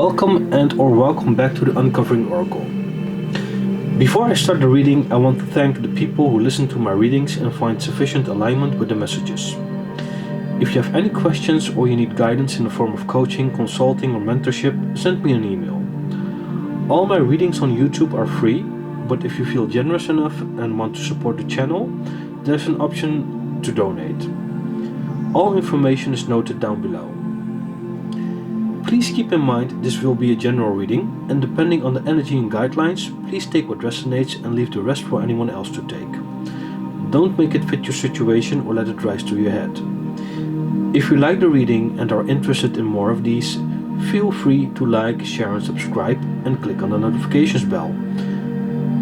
Welcome back to the Uncovering Oracle. Before I start the reading, I want to thank the people who listen to my readings and find sufficient alignment with the messages. If you have any questions or you need guidance in the form of coaching, consulting, or mentorship, send me an email. All my readings on YouTube are free, but if you feel generous enough and want to support the channel, there's an option to donate. All information is noted down below. Please keep in mind this will be a general reading, and depending on the energy and guidelines, please take what resonates and leave the rest for anyone else to take. Don't make it fit your situation or let it rise to your head. If you like the reading and are interested in more of these, feel free to like, share and subscribe and click on the notifications bell.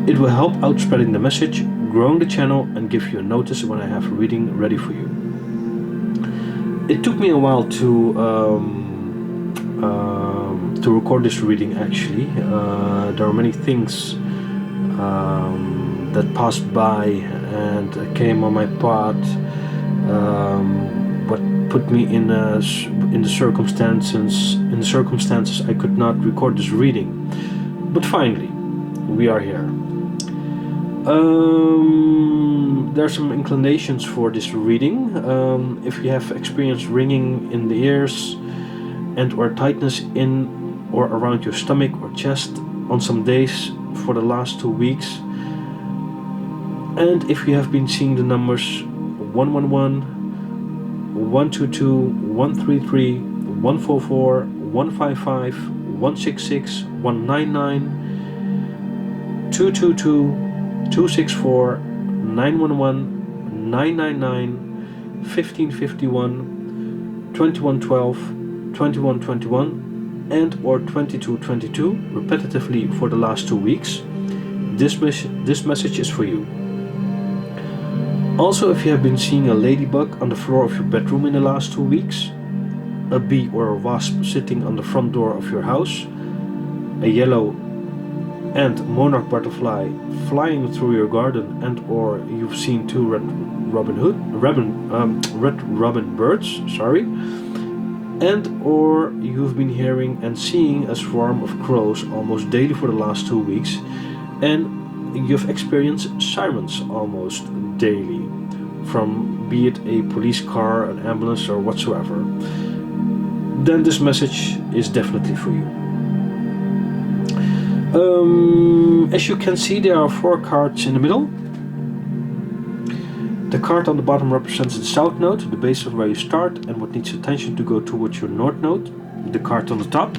It will help out spreading the message, growing the channel and give you a notice when I have a reading ready for you. It took me a while to record this reading actually. There are many things that passed by and came on my path, what put me in the circumstances I could not record this reading. But finally, we are here. There are some inclinations for this reading. If you have experienced ringing in the ears and or tightness in or around your stomach or chest on some days for the last 2 weeks, and if you have been seeing the numbers 111, 122, 133, 144, 155, 166, 199, 222, 264, 911, 999, 1551, 2112, 2121 and or 2222 repetitively for the last 2 weeks, this message is for you. Also, if you have been seeing a ladybug on the floor of your bedroom in the last 2 weeks, a bee or a wasp sitting on the front door of your house, a yellow and monarch butterfly flying through your garden, and or you've seen 2 red robin birds, and or you've been hearing and seeing a swarm of crows almost daily for the last 2 weeks, and you've experienced sirens almost daily, from be it a police car, an ambulance or whatsoever, then this message is definitely for you. As you can see, there are 4 cards in the middle. The card on the bottom represents the south node, the base of where you start and what needs attention to go towards your north node. The card on the top.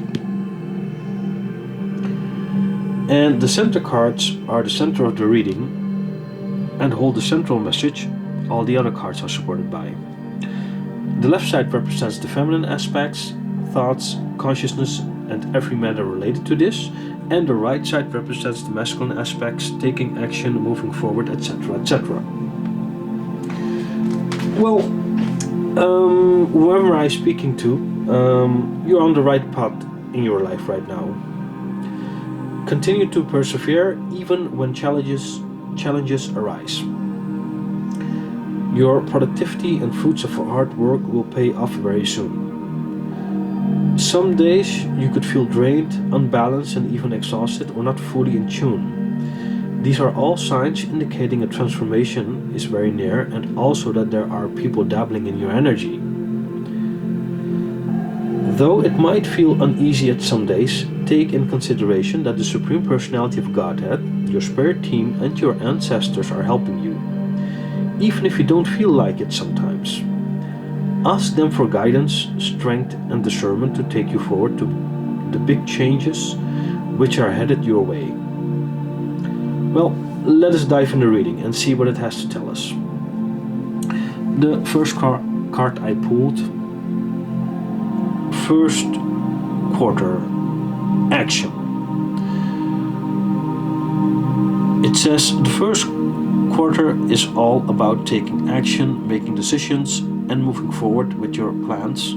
And the center cards are the center of the reading and hold the central message. All the other cards are supported by. The left side represents the feminine aspects, thoughts, consciousness and every matter related to this. And the right side represents the masculine aspects, taking action, moving forward, etc., etc. Well, whoever I'm speaking to, you're on the right path in your life right now. Continue to persevere even when challenges arise. Your productivity and fruits of hard work will pay off very soon. Some days you could feel drained, unbalanced and even exhausted or not fully in tune. These are all signs indicating a transformation is very near, and also that there are people dabbling in your energy. Though it might feel uneasy at some days, take in consideration that the Supreme Personality of Godhead, your spirit team and your ancestors are helping you, even if you don't feel like it sometimes. Ask them for guidance, strength and discernment to take you forward to the big changes which are headed your way. Well, let us dive in the reading and see what it has to tell us. The first card I pulled, first quarter, action. It says the first quarter is all about taking action, making decisions and moving forward with your plans.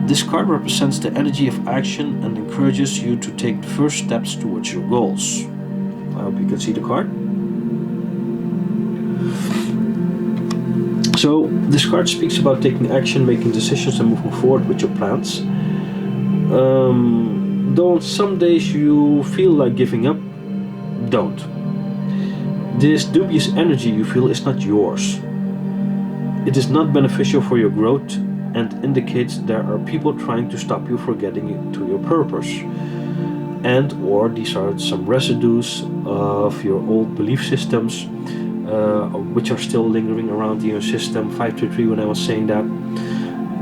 This card represents the energy of action and encourages you to take the first steps towards your goals. I hope you can see the card. So this card speaks about taking action, making decisions and moving forward with your plans. Though some days you feel like giving up, don't. This dubious energy you feel is not yours. It is not beneficial for your growth and indicates there are people trying to stop you from getting to your purpose. And or these are some residues of your old belief systems which are still lingering around in your system. 533 when I was saying that.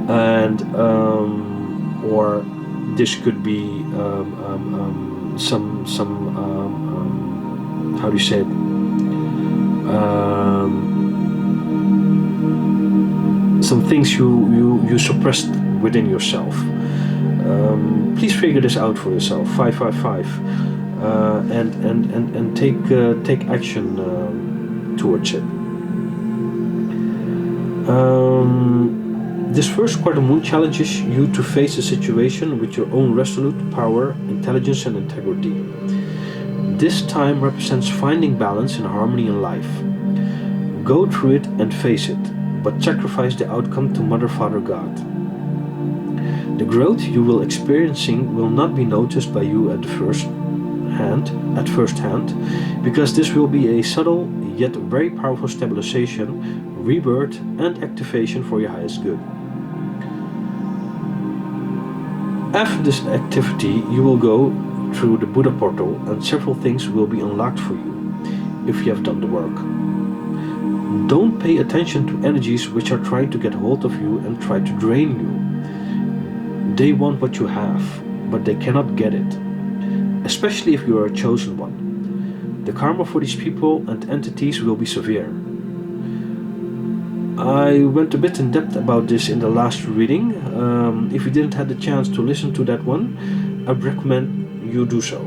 And or this could be some how do you say it? Some things you suppressed within yourself. Please figure this out for yourself. 555, and take action towards it. This first quarter moon challenges you to face the situation with your own resolute power, intelligence, and integrity. This time represents finding balance and harmony in life. Go through it and face it, but sacrifice the outcome to Mother, Father, God. The growth you will experiencing will not be noticed by you at first hand, because this will be a subtle yet very powerful stabilization, rebirth, and activation for your highest good. After this activity, you will go through the Buddha portal, and several things will be unlocked for you if you have done the work. Don't pay attention to energies which are trying to get hold of you and try to drain you. They want what you have, but they cannot get it, especially if you are a chosen one. The karma for these people and entities will be severe. I went a bit in depth about this in the last reading. If you didn't have the chance to listen to that one, I recommend you do so.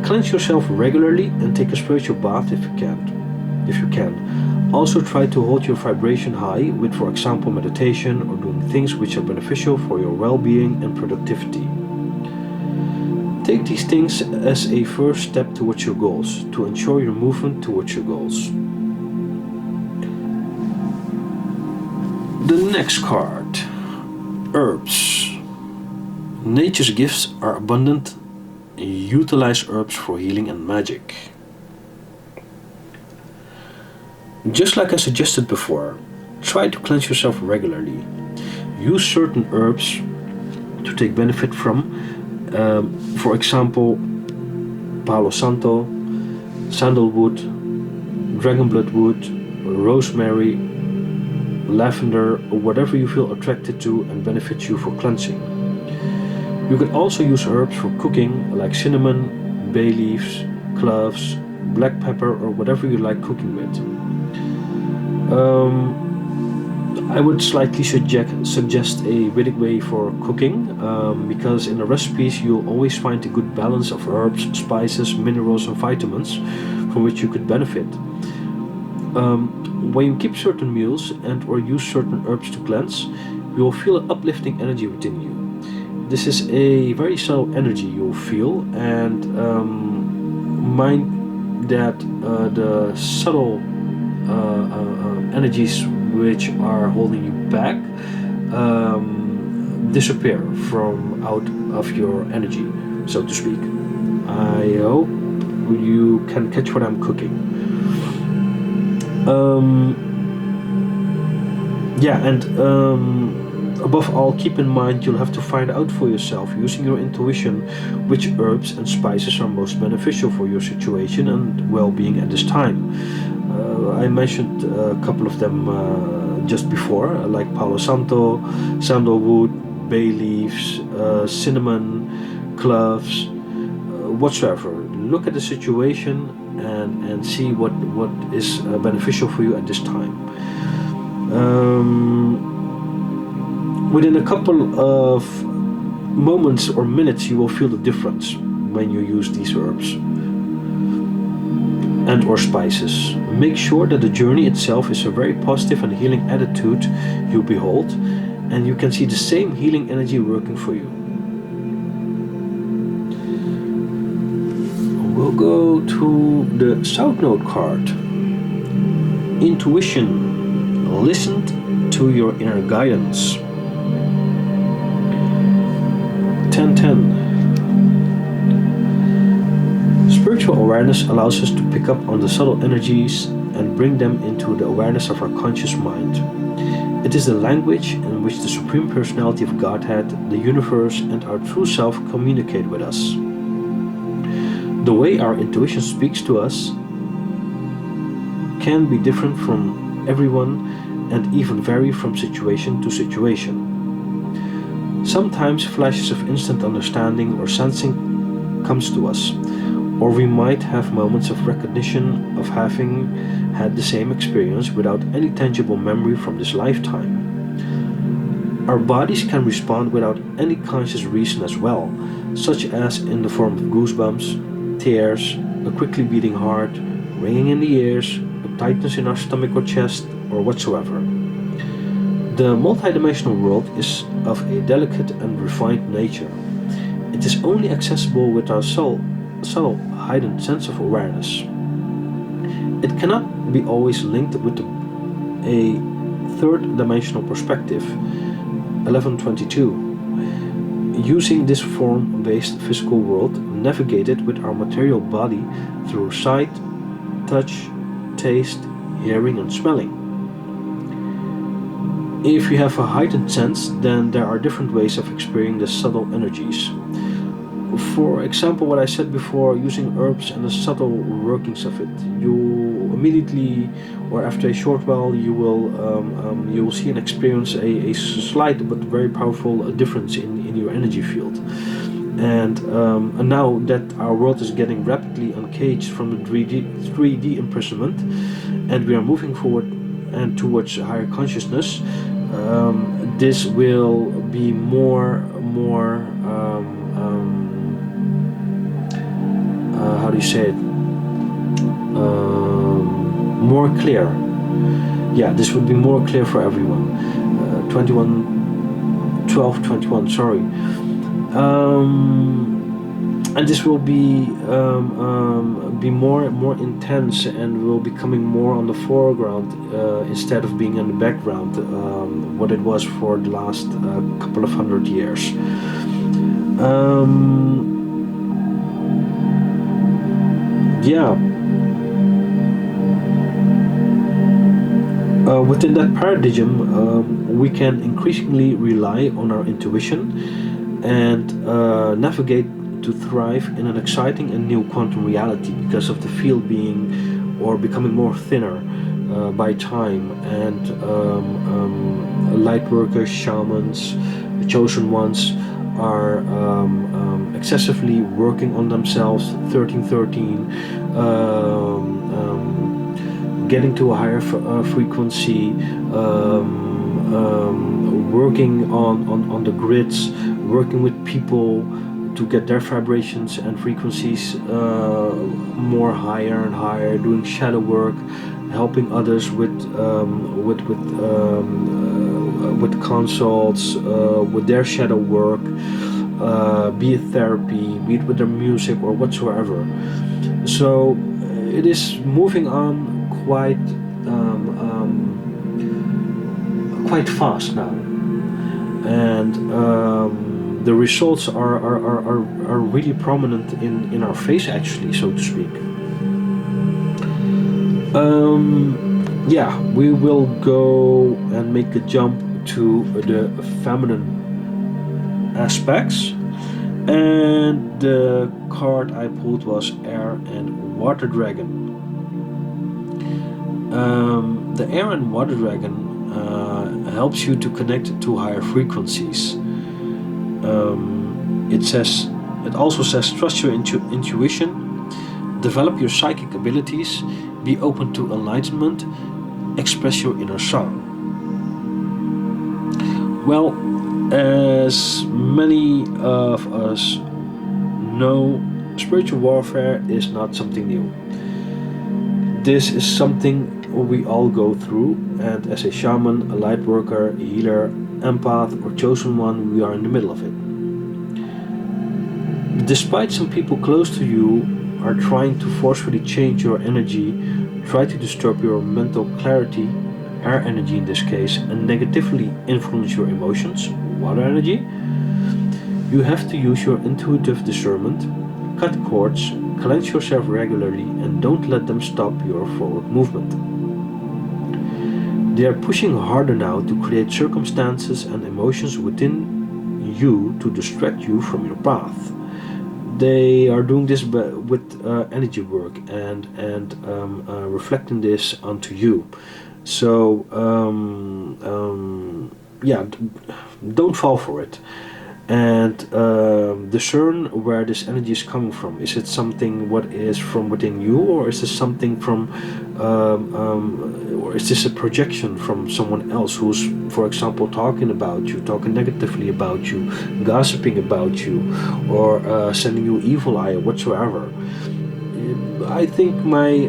Cleanse yourself regularly and take a spiritual bath if you can. Also try to hold your vibration high with, for example, meditation or doing things which are beneficial for your well-being and productivity. Take these things as a first step towards your goals, to ensure your movement towards your goals. The next card, herbs. Nature's gifts are abundant. Utilize herbs for healing and magic. Just like I suggested before, try to cleanse yourself regularly. Use certain herbs to take benefit from. For example, Palo Santo, sandalwood, dragonblood wood, rosemary, lavender, or whatever you feel attracted to and benefits you for cleansing. You can also use herbs for cooking like cinnamon, bay leaves, cloves, black pepper, or whatever you like cooking with. I would slightly suggest a Vedic way for cooking, because in the recipes you'll always find a good balance of herbs, spices, minerals, and vitamins from which you could benefit. When you keep certain meals and or use certain herbs to cleanse, you will feel an uplifting energy within you. This is a very subtle energy you'll feel, and mind that the subtle energies which are holding you back disappear from out of your energy, so to speak. I hope you can catch what I'm cooking. Above all, keep in mind you'll have to find out for yourself, using your intuition, which herbs and spices are most beneficial for your situation and well-being at this time. I mentioned a couple of them just before, like Palo Santo, sandalwood, bay leaves, cinnamon, cloves, whatsoever. Look at the situation and see what is beneficial for you at this time. Within a couple of moments or minutes you will feel the difference when you use these herbs and or spices. Make sure that the journey itself is a very positive and healing attitude you behold, and you can see the same healing energy working for you. We'll go to the South Node card. Intuition. Listen to your inner guidance. 10:10. Spiritual awareness allows us to pick up on the subtle energies and bring them into the awareness of our conscious mind. It is the language in which the Supreme Personality of Godhead, the universe, and our true self communicate with us. The way our intuition speaks to us can be different from everyone and even vary from situation to situation. Sometimes flashes of instant understanding or sensing comes to us, or we might have moments of recognition of having had the same experience without any tangible memory from this lifetime. Our bodies can respond without any conscious reason as well, such as in the form of goosebumps, tears, a quickly beating heart, ringing in the ears, a tightness in our stomach or chest, or whatsoever. The multidimensional world is of a delicate and refined nature. It is only accessible with our subtle, heightened sense of awareness. It cannot be always linked with a third dimensional perspective, 1122. Using this form-based physical world navigated with our material body through sight, touch, taste, hearing and smelling. If you have a heightened sense, then there are different ways of experiencing the subtle energies. For example, what I said before, using herbs and the subtle workings of it, you immediately, or after a short while, you will see and experience a slight but very powerful difference in your energy field. And now that our world is getting rapidly uncaged from the 3D imprisonment, and we are moving forward and towards higher consciousness, this will be more how do you say it? More clear. Yeah, this would be more clear for everyone. 12:21. Sorry. And this will be more intense and will be coming more on the foreground instead of being in the background, what it was for the last couple of 100 years. Within that paradigm, we can increasingly rely on our intuition and navigate to thrive in an exciting and new quantum reality because of the field being or becoming more thinner by time, and light workers, shamans, the chosen ones are excessively working on themselves, 1313, getting to a higher frequency, working on the grids, working with people to get their vibrations and frequencies more higher and higher, doing shadow work, helping others with consults, with their shadow work, be it therapy, be it with their music or whatsoever. So it is moving on quite fast now, and the results are really prominent in our face, actually, so to speak. We will go and make a jump to the feminine aspects, and the card I pulled was Air and Water Dragon. The Air and Water Dragon helps you to connect to higher frequencies. It also says trust your intuition, develop your psychic abilities, be open to enlightenment, express your inner song. Well, as many of us know, spiritual warfare is not something new. This is something we all go through, and as a shaman, a light worker, a healer, empath or chosen one, we are in the middle of it. Despite some people close to you are trying to forcefully change your energy, try to disturb your mental clarity, air energy in this case, and negatively influence your emotions, water energy, You have to use your intuitive discernment, cut cords, cleanse yourself regularly, and don't let them stop your forward movement. They are pushing harder now to create circumstances and emotions within you to distract you from your path. They are doing this with energy work and reflecting this onto you. So yeah, don't fall for it, and discern where this energy is coming from. Is it something what is from within you, or is this something from or is this a projection from someone else who's, for example, talking about you, talking negatively about you, gossiping about you, or sending you evil eye or whatsoever? I think my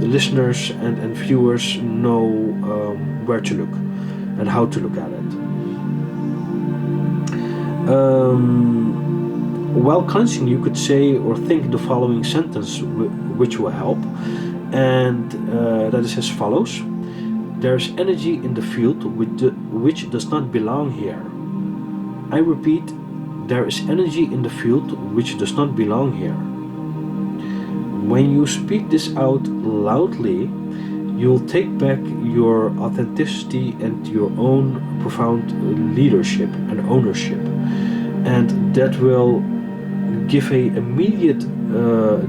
listeners and viewers know where to look and how to look at it. While cleansing, you could say or think the following sentence, which will help, and that is as follows: There's energy in the field which does not belong here. I repeat, there is energy in the field which does not belong here. When you speak this out loudly, you'll take back your authenticity and your own profound leadership and ownership, and that will give a immediate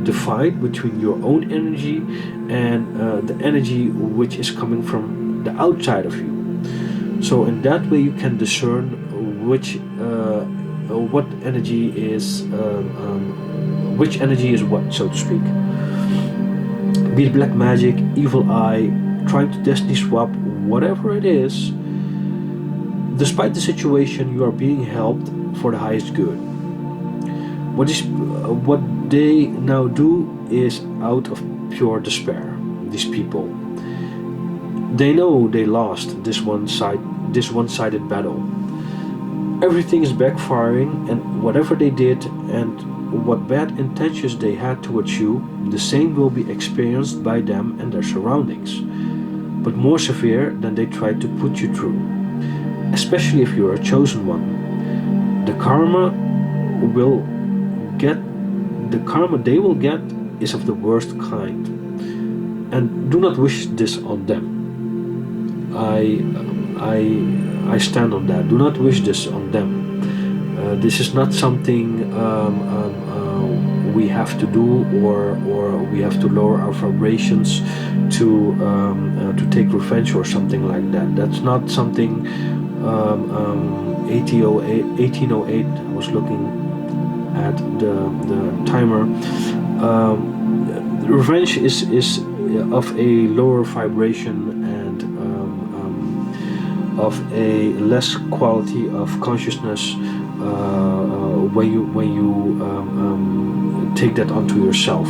divide between your own energy and the energy which is coming from the outside of you. So in that way you can discern what energy is which energy is what, so to speak. Be it black magic, evil eye, trying to destiny swap, whatever it is, despite the situation, you are being helped for the highest good. What they now do is out of pure despair. These people, they know they lost this one-sided battle. Everything is backfiring, and whatever they did and what bad intentions they had towards you, the same will be experienced by them and their surroundings, but more severe than they tried to put you through. Especially if you are a chosen one. The karma they will get is of the worst kind. And do not wish this on them. I stand on that. Do not wish this on them. This is not something we have to do, or we have to lower our vibrations to take revenge or something like that. That's not something. 1808. I was looking at the timer. Revenge is of a lower vibration and of a less quality of consciousness when you take that onto yourself.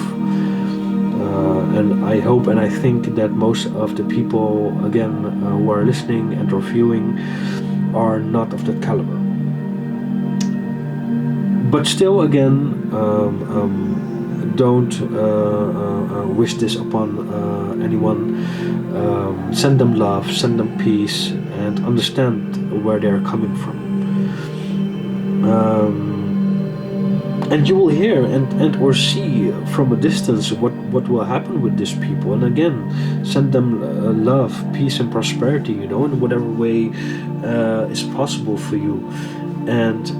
And I hope and I think that most of the people, again, who are listening and or viewing are not of that caliber. But still, again, don't wish this upon anyone. Send them love, send them peace, and understand where they're coming from. And you will hear and or see from a distance what will happen with these people. And again, send them love, peace, and prosperity, in whatever way is possible for you. And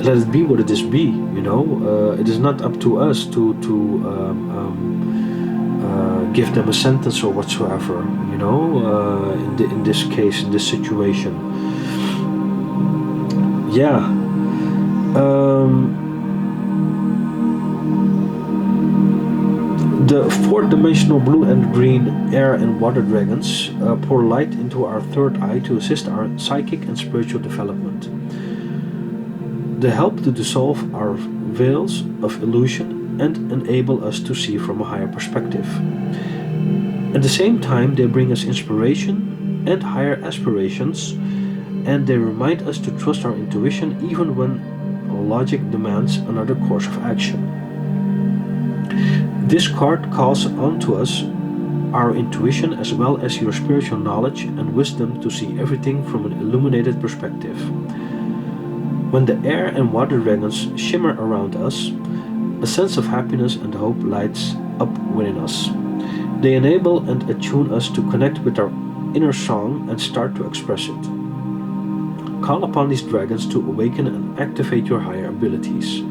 let it be what it is be. It is not up to us to give them a sentence or whatsoever. In this case, in this situation. Yeah. The fourth dimensional blue and green air and water dragons pour light into our third eye to assist our psychic and spiritual development. They help to dissolve our veils of illusion and enable us to see from a higher perspective. At the same time, they bring us inspiration and higher aspirations, and they remind us to trust our intuition even when logic demands another course of action. This card calls on to us our intuition as well as your spiritual knowledge and wisdom to see everything from an illuminated perspective. When the air and water dragons shimmer around us, a sense of happiness and hope lights up within us. They enable and attune us to connect with our inner song and start to express it. Call upon these dragons to awaken and activate your higher abilities.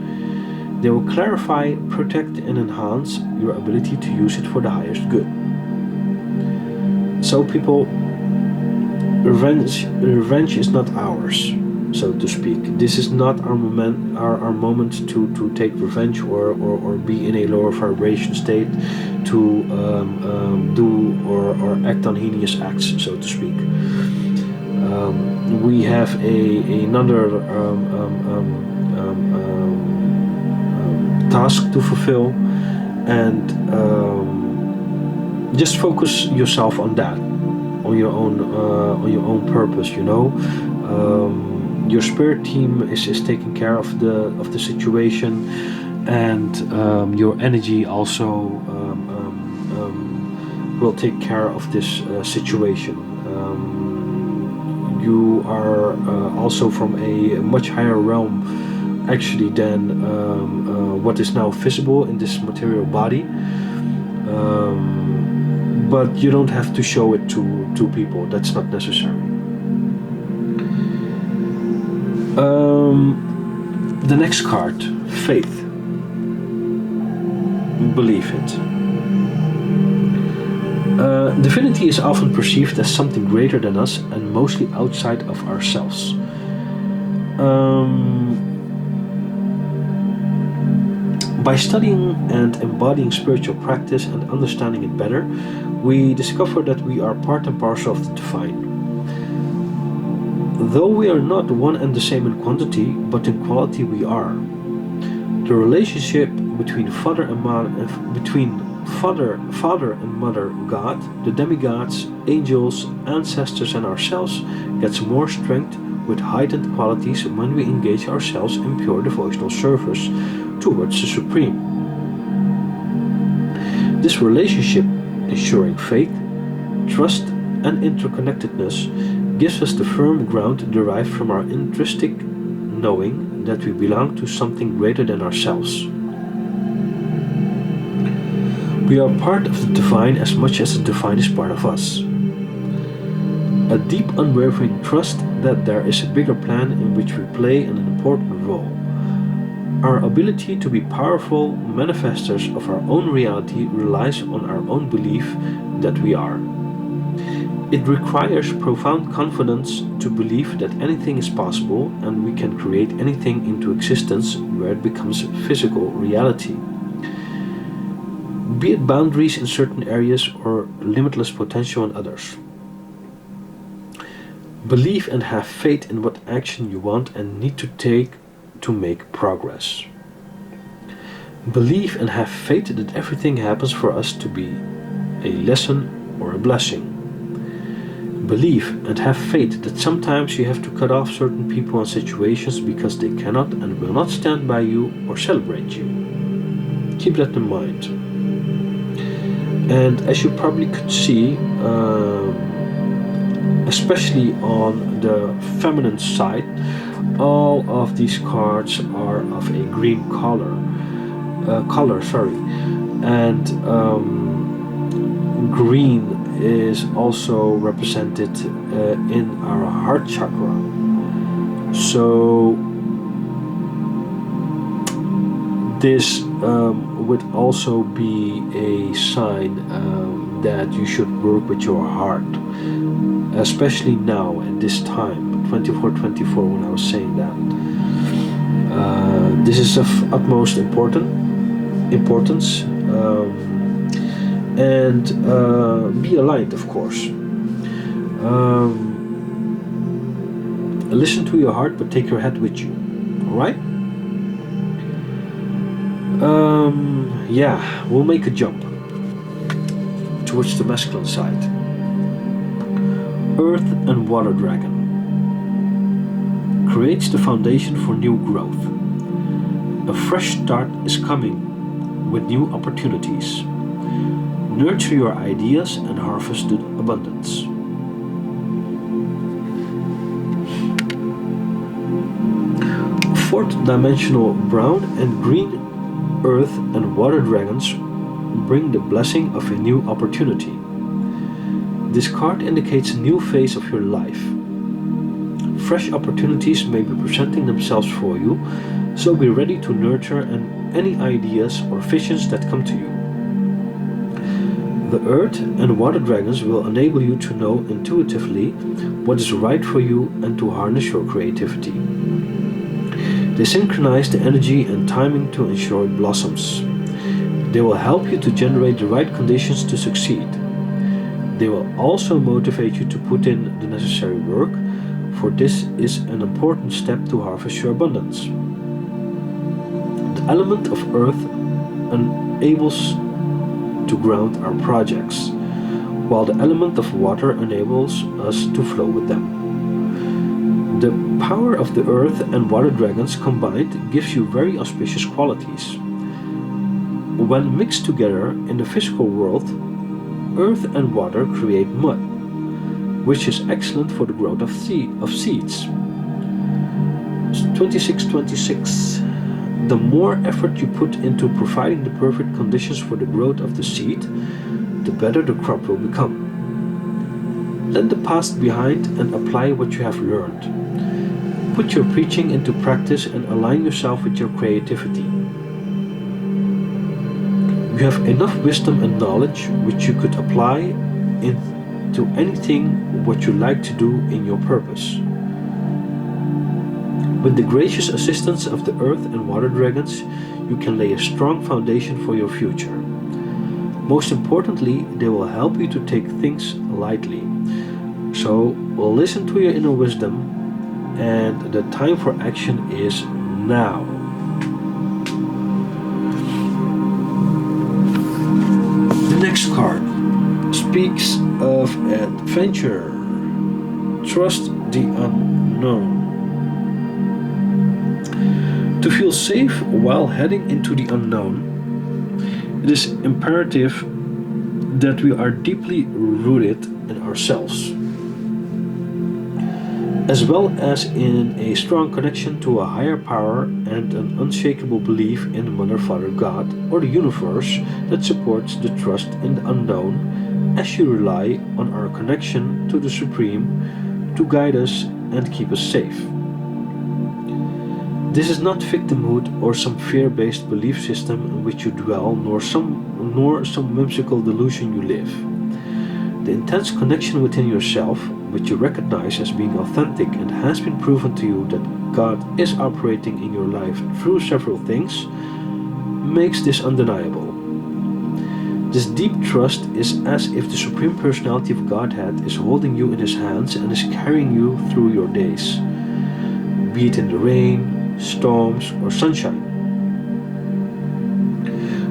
They will clarify, protect, and enhance your ability to use it for the highest good. So people, revenge is not ours, so to speak. This is not our moment to take revenge or be in a lower vibration state to do or act on heinous acts, so to speak. We have another task to fulfill, and just focus yourself on that, on your own purpose. Your spirit team is taking care of the situation, and your energy also will take care of this situation. You are also from a much higher realm actually than what is now visible in this material body, but you don't have to show it to people. That's not necessary. The next card, faith. Believe it. Divinity is often perceived as something greater than us and mostly outside of ourselves. By studying and embodying spiritual practice and understanding it better, we discover that we are part and parcel of the divine. Though we are not one and the same in quantity, but in quality we are. The relationship between Father and Mother God, the demigods, angels, ancestors, and ourselves gets more strength with heightened qualities when we engage ourselves in pure devotional service towards the Supreme. This relationship, ensuring faith, trust, and interconnectedness, gives us the firm ground derived from our intrinsic knowing that we belong to something greater than ourselves. We are part of the divine as much as the divine is part of us. A deep, unwavering trust that there is a bigger plan in which we play an important role. Our ability to be powerful manifestors of our own reality relies on our own belief that we are. It requires profound confidence to believe that anything is possible and we can create anything into existence where it becomes physical reality. Be it boundaries in certain areas or limitless potential in others. Believe and have faith in what action you want and need to take to make progress. Believe and have faith that everything happens for us to be a lesson or a blessing. Believe and have faith that sometimes you have to cut off certain people and situations because they cannot and will not stand by you or celebrate you. Keep that in mind. And as you probably could see, especially on the feminine side, all of these cards are of a green color, and green is also represented in our heart chakra. So this would also be a sign that you should work with your heart, especially now at this time, 24/24, when I was saying that. This is of utmost importance, and be aligned, of course. Listen to your heart, but take your head with you. All right? We'll make a jump towards the masculine side. Earth and Water Dragon creates the foundation for new growth. A fresh start is coming with new opportunities. Nurture your ideas and harvest the abundance. Fourth dimensional brown and green earth and water dragons bring the blessing of a new opportunity. This card indicates a new phase of your life. Fresh opportunities may be presenting themselves for you, so be ready to nurture any ideas or visions that come to you. The earth and water dragons will enable you to know intuitively what is right for you and to harness your creativity. They synchronize the energy and timing to ensure it blossoms. They will help you to generate the right conditions to succeed. They will also motivate you to put in the necessary work, for this is an important step to harvest your abundance. The element of earth enables to ground our projects, while the element of water enables us to flow with them. The power of the earth and water dragons combined gives you very auspicious qualities. When mixed together in the physical world, earth and water create mud, which is excellent for the growth of seeds. 2626. The more effort you put into providing the perfect conditions for the growth of the seed, the better the crop will become. Let the past behind and apply what you have learned. Put your preaching into practice and align yourself with your creativity. You have enough wisdom and knowledge which you could apply into anything what you like to do in your purpose. With the gracious assistance of the earth and water dragons, you can lay a strong foundation for your future. Most importantly, they will help you to take things lightly. So, listen to your inner wisdom, and the time for action is now. The next card speaks of adventure. Trust the unknown. To feel safe while heading into the unknown, it is imperative that we are deeply rooted in ourselves, as well as in a strong connection to a higher power and an unshakable belief in Mother, Father, God, or the universe that supports the trust in the unknown as you rely on our connection to the Supreme to guide us and keep us safe. This is not victimhood or some fear-based belief system in which you dwell, nor some whimsical delusion you live. The intense connection within yourself, which you recognize as being authentic and has been proven to you that God is operating in your life through several things, makes this undeniable. This deep trust is as if the Supreme Personality of Godhead is holding you in His hands and is carrying you through your days, be it in the rain, storms, or sunshine.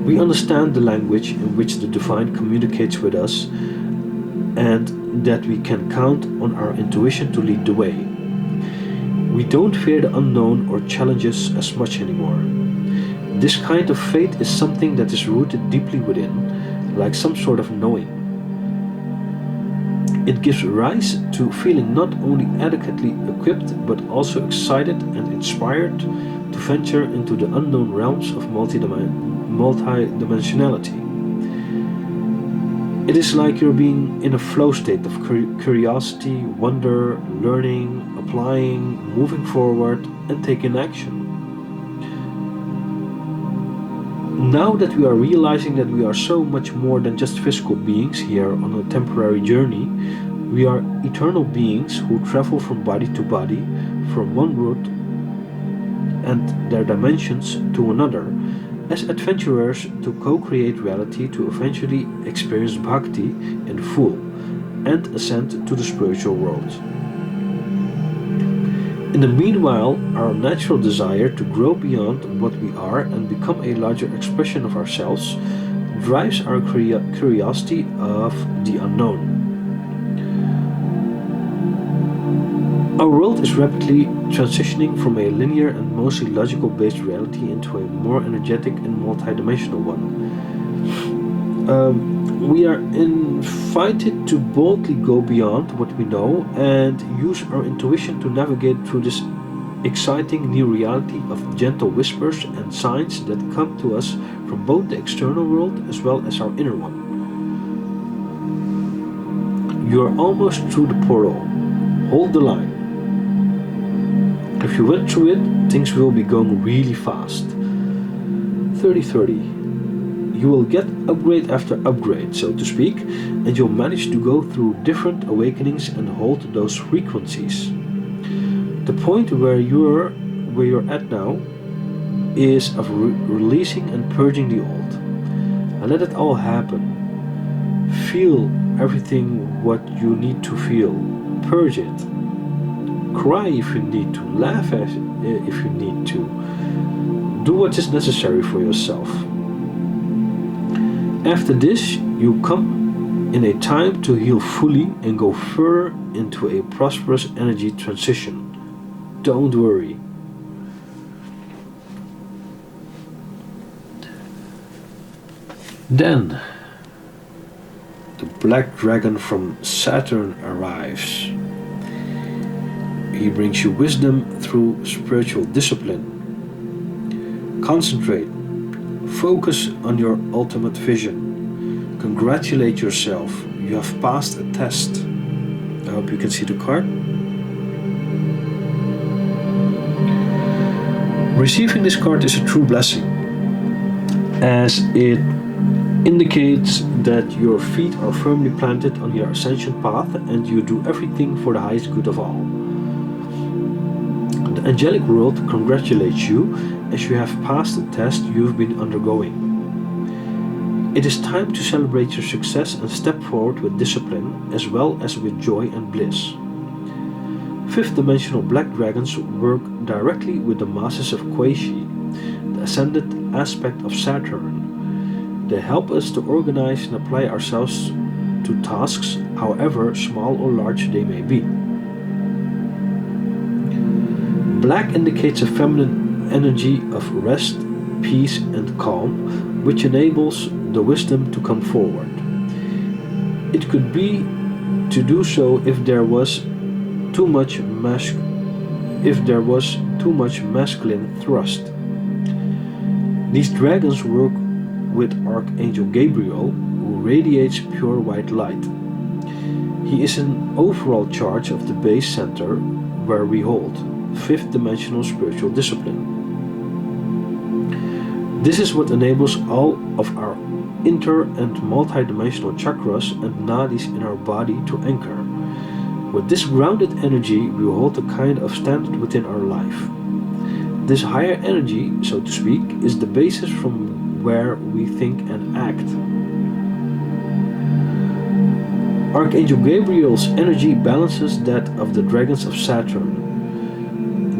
We understand the language in which the Divine communicates with us, and that we can count on our intuition to lead the way. We don't fear the unknown or challenges as much anymore. This kind of faith is something that is rooted deeply within, like some sort of knowing. It gives rise to feeling not only adequately equipped but also excited and inspired to venture into the unknown realms of multidimensionality. It is like you're being in a flow state of curiosity, wonder, learning, applying, moving forward, and taking action. Now that we are realizing that we are so much more than just physical beings here on a temporary journey, we are eternal beings who travel from body to body, from one world and their dimensions to another, as adventurers to co-create reality to eventually experience bhakti in full and ascend to the spiritual world. In the meanwhile, our natural desire to grow beyond what we are and become a larger expression of ourselves drives our curiosity of the unknown. Our world is rapidly transitioning from a linear and mostly logical-based reality into a more energetic and multidimensional one. We are invited to boldly go beyond what we know and use our intuition to navigate through this exciting new reality of gentle whispers and signs that come to us from both the external world as well as our inner one. You are almost through the portal. Hold the line. If you went through it, things will be going really fast. 30-30. You will get upgrade after upgrade, so to speak, and you'll manage to go through different awakenings and hold those frequencies. The point where you're at now is of releasing and purging the old. And let it all happen. Feel everything what you need to feel. Purge it. Cry if you need to. Laugh if you need to. Do what is necessary for yourself. After this, you come in a time to heal fully and go further into a prosperous energy transition. Don't worry. Then, the black dragon from Saturn arrives. He brings you wisdom through spiritual discipline. Concentrate. Focus on your ultimate vision. Congratulate yourself. You have passed a test. I hope you can see the card. Receiving this card is a true blessing, as it indicates that your feet are firmly planted on your ascension path and you do everything for the highest good of all. The angelic world congratulates you as you have passed the test you've been undergoing. It is time to celebrate your success and step forward with discipline as well as with joy and bliss. Fifth dimensional black dragons work directly with the masses of Quashi, the ascended aspect of Saturn. They help us to organize and apply ourselves to tasks, however small or large they may be. Black indicates a feminine energy of rest, peace, and calm, which enables the wisdom to come forward. It could be to do so if there was too much masculine thrust. These dragons work with Archangel Gabriel, who radiates pure white light. He is in overall charge of the base center where we hold fifth dimensional spiritual discipline. This is what enables all of our inter and multi-dimensional chakras and nadis in our body to anchor. With this grounded energy, we hold a kind of standard within our life. This higher energy, so to speak, is the basis from where we think and act. Archangel Gabriel's energy balances that of the dragons of Saturn.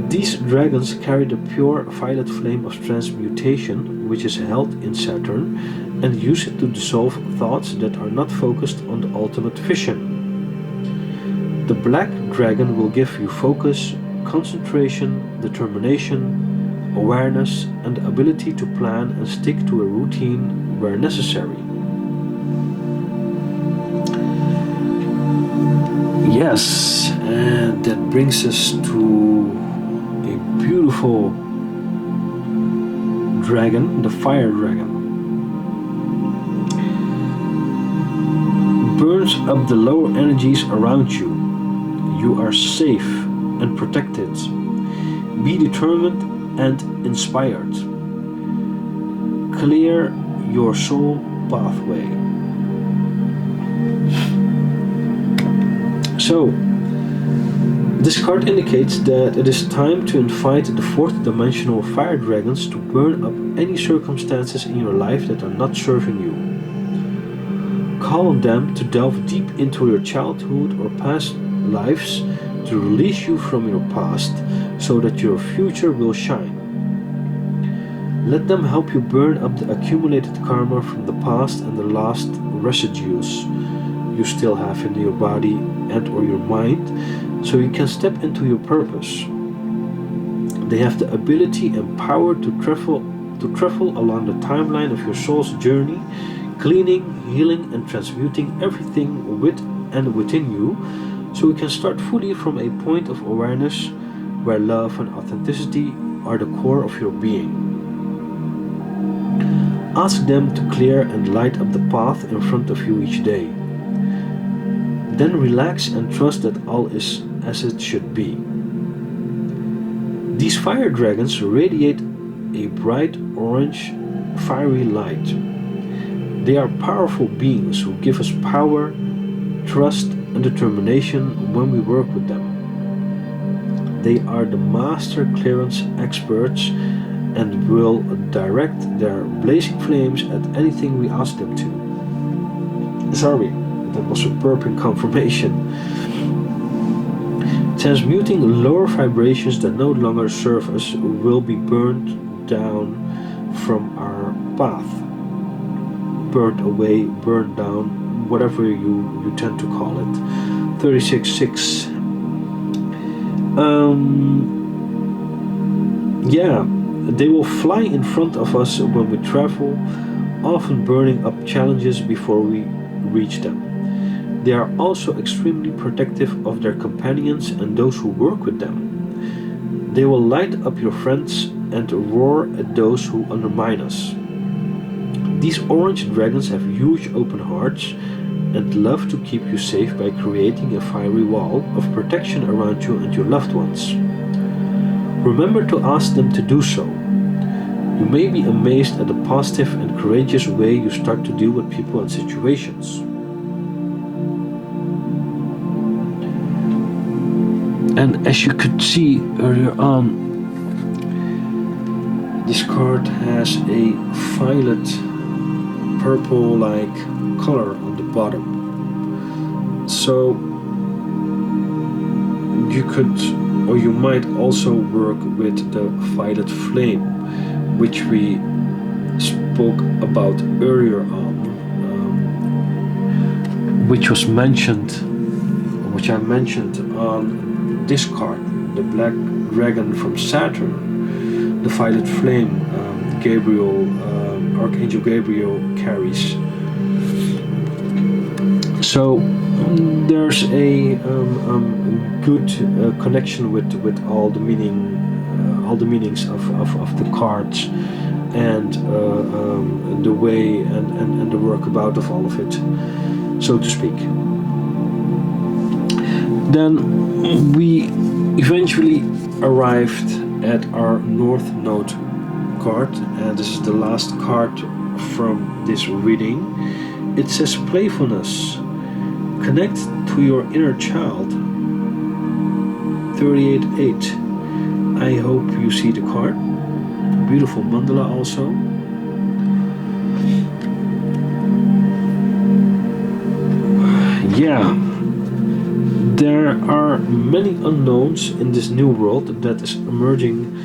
These dragons carry the pure violet flame of transmutation, which is held in Saturn, and use it to dissolve thoughts that are not focused on the ultimate vision. The black dragon will give you focus, concentration, determination, awareness, and the ability to plan and stick to a routine where necessary. Yes, and that brings us to a beautiful dragon, the fire dragon. Burns up the lower energies around you. You are safe and protected. Be determined and inspired. Clear your soul pathway. So, this card indicates that it is time to invite the fourth dimensional fire dragons to burn up any circumstances in your life that are not serving you. Call on them to delve deep into your childhood or past lives to release you from your past so that your future will shine. Let them help you burn up the accumulated karma from the past and the last residues you still have in your body and or your mind so you can step into your purpose. They have the ability and power to travel along the timeline of your soul's journey, cleaning, healing, and transmuting everything with and within you, so you can start fully from a point of awareness where love and authenticity are the core of your being. Ask them to clear and light up the path in front of you each day. Then relax and trust that all is as it should be. These fire dragons radiate a bright orange, fiery light. They are powerful beings who give us power, trust, and determination when we work with them. They are the master clearance experts and will direct their blazing flames at anything we ask them to. Sorry, that was a burping confirmation. Transmuting lower vibrations that no longer serve us will be burned down from our path. Burned away, burned down, whatever you tend to call it. 36.6. They will fly in front of us when we travel, often burning up challenges before we reach them. They are also extremely protective of their companions and those who work with them. They will light up your friends and roar at those who undermine us. These orange dragons have huge open hearts and love to keep you safe by creating a fiery wall of protection around you and your loved ones. Remember to ask them to do so. You may be amazed at the positive and courageous way you start to deal with people and situations. And as you could see earlier on, this card has a violet purple like color on the bottom. So you could, or you might also work with the violet flame, which we spoke about earlier on, which I mentioned on this card, the black dragon from Saturn, the violet flame Archangel Gabriel carries. So there's a good connection with all the meanings of the cards and the way and the workabout of all of it, so to speak. Then we eventually arrived at our North Node card, and this is the last card from this reading. It says Playfulness. Connect to your inner child. 38.8. I hope you see the card. Beautiful mandala also. Yeah. There are many unknowns in this new world that is emerging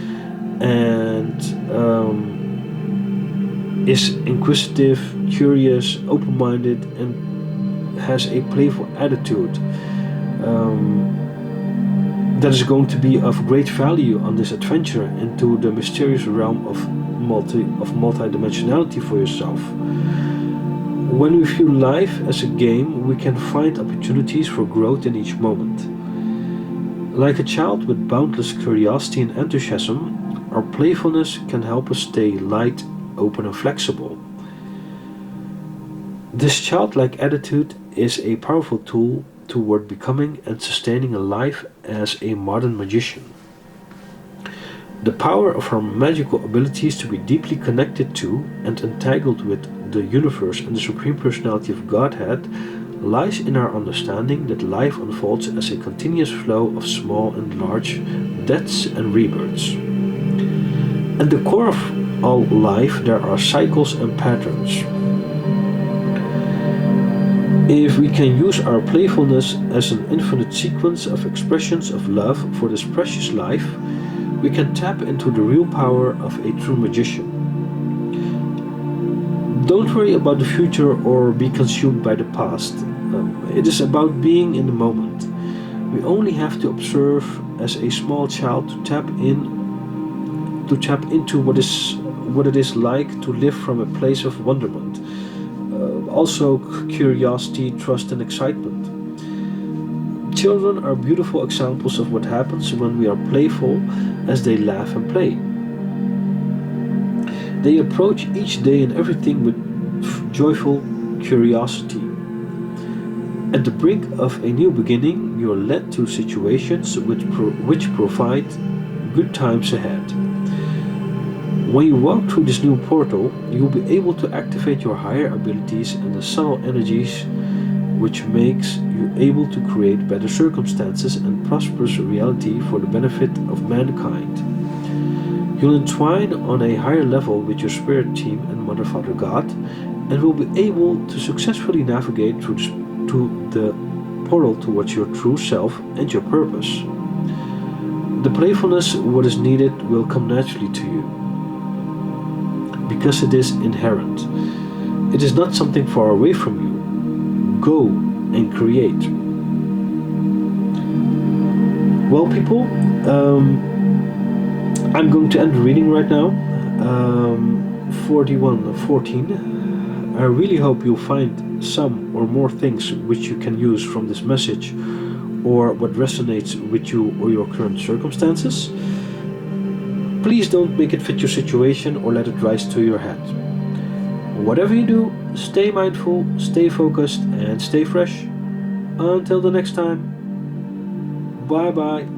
and is inquisitive, curious, open-minded, and has a playful attitude that is going to be of great value on this adventure into the mysterious realm of multidimensionality for yourself. When we view life as a game, we can find opportunities for growth in each moment. Like a child with boundless curiosity and enthusiasm, our playfulness can help us stay light, open, and flexible. This childlike attitude is a powerful tool toward becoming and sustaining a life as a modern magician. The power of our magical abilities to be deeply connected to and entangled with the universe and the Supreme Personality of Godhead lies in our understanding that life unfolds as a continuous flow of small and large deaths and rebirths. At the core of all life there are cycles and patterns. If we can use our playfulness as an infinite sequence of expressions of love for this precious life, we can tap into the real power of a true magician. Don't worry about the future or be consumed by the past. It is about being in the moment. We only have to observe as a small child to tap into what it is like to live from a place of wonderment, Also, curiosity, trust, and excitement. Children are beautiful examples of what happens when we are playful as they laugh and play. They approach each day and everything with joyful curiosity. At the brink of a new beginning, you are led to situations which provide good times ahead. When you walk through this new portal, you will be able to activate your higher abilities and the subtle energies which makes you able to create better circumstances and prosperous reality for the benefit of mankind. You'll entwine on a higher level with your spirit team and Mother Father God and will be able to successfully navigate to the portal towards your true self and your purpose. The playfulness, what is needed, will come naturally to you because it is inherent. It is not something far away from you. Go and create. Well, people, I'm going to end the reading right now. 41:14. I really hope you'll find some or more things which you can use from this message or what resonates with you or your current circumstances. Please don't make it fit your situation or let it rise to your head. Whatever you do, stay mindful, stay focused, and stay fresh. Until the next time, bye bye.